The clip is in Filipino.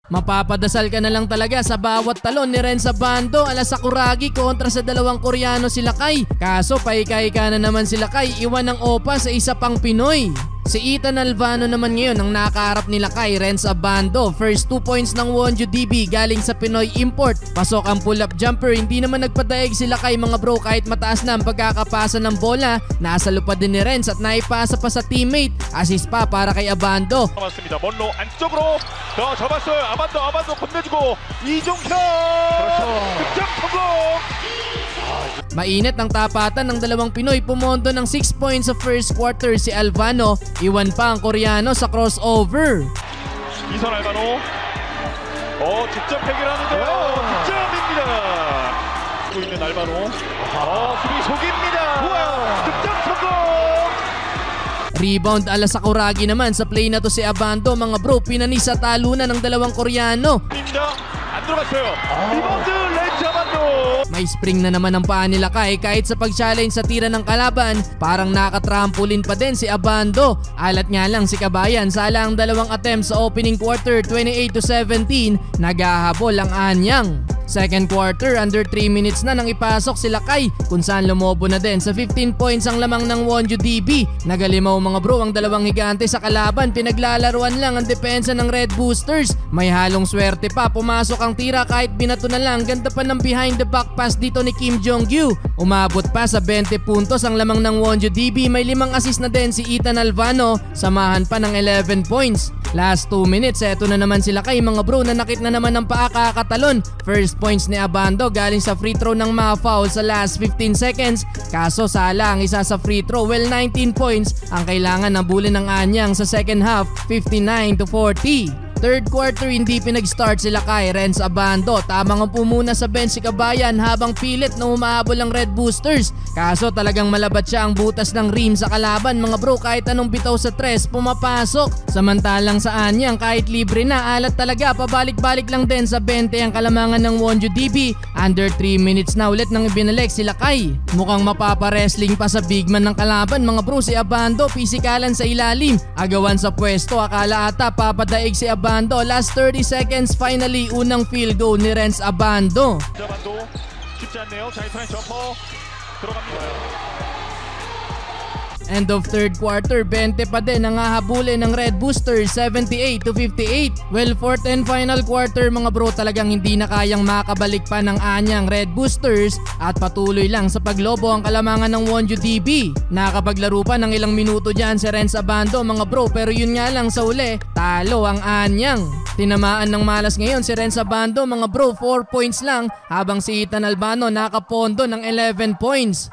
Mapapadasal ka na lang talaga sa bawat talon ni Renz Abando ala Sakuragi kontra sa dalawang Koreano sila Kai. Kaso paika-ika na naman sila Kai, iwan ng opa sa isa pang Pinoy. Si Ethan Alvano naman ngayon ang nakaharap nila kay Renz Abando. First 2 points ng Wonju DB galing sa Pinoy import. Pasok ang pull-up jumper, hindi naman nagpadaig sila kay mga bro kahit mataas na ang pagkakapasa ng bola. Nasa lupad din ni Renz at naipasa pa sa teammate. Assist pa para kay Abando. 맞습니다. 먼로 안쪽으로 접었어요. 아반도 건네주고 이종현 득점 성공. Mainit ang tapatan ng dalawang Pinoy, pumondo ng 6 points sa first quarter si Alvano. Iwan pa ang Koreano sa crossover. 이선 알바노 직접 해결하는데요. 득점입니다. 뛰고 있는 알바노 수비 속입니다. 득점 성공. Rebound ala Sakuragi naman sa play na to si Abando. Mga bro, pinanis sa talunan ng dalawang Koreano. 안 들어갔어요. 리바운드 렌즈 아반도. May spring na naman ang paa nila kahit sa pag-challenge sa tira ng kalaban, parang nakatrampolin pa din si Abando. Alat nga lang si Kabayan, sala ang dalawang attempts sa opening quarter, 28-17, naghahabol ang Anyang. Second quarter, under 3 minutes na nang ipasok sila Kai, kung saan lumobo na din sa 15 points ang lamang ng Wonju DB. Nagalimaw mga bro ang dalawang higante sa kalaban, pinaglalaruan lang ang depensa ng Red Boosters. May halong swerte pa, pumasok ang tira kahit binato na lang, ganda pa ng behind the back pass dito ni Kim Jong-gyu. Umabot pa sa 20 puntos ang lamang ng Wonju DB, may 5 assist na din si Ethan Alvano, samahan pa ng 11 points. Last 2 minutes, eto na naman sila Kai mga bro, nanakit na naman ng paa kakatalon. First points ni Abando galing sa free throw ng ma-foul sa last 15 seconds. Kaso sala ang isa sa free throw. Well, 19 points ang kailangan ng bulin ng Anyang sa second half, 59-40. Third quarter, hindi pinag-start sila kay Renz Abando. Tamang ang pumuna sa bench si Kabayan habang pilit na umahabol ang Red Boosters. Kaso talagang malabat siya ang butas ng rim sa kalaban mga bro, kahit anong bitaw sa tres pumapasok. Samantalang sa Anyang kahit libre na, alat talaga, pabalik-balik lang din sa 20 ang kalamangan ng Wonju DB. Under 3 minutes na ulit nang ibinalik sila Kai. Mukhang mapapa-wrestling pa sa big man ng kalaban mga bro si Abando, pisikalan sa ilalim, agawan sa pwesto, akala ata papadaig si Abando. Last 30 seconds, finally unang field goal ni Renz Abando. 아반도 쉽지 않네요. 자이프라인 점퍼 들어갑니다. End of third quarter, 20 pa din ang hahabulin ng Red Boosters, 78-58. Well, fourth and final quarter mga bro, talagang hindi na kayang makabalik pa ng Anyang Red Boosters at patuloy lang sa paglobo ang kalamangan ng Wonju DB. Nakapaglaro pa ng ilang minuto dyan si Renz Abando mga bro, pero yun nga lang sa uli, talo ang Anyang. Tinamaan ng malas ngayon si Renz Abando mga bro, 4 points lang, habang si Ethan Alvano nakapondo ng 11 points.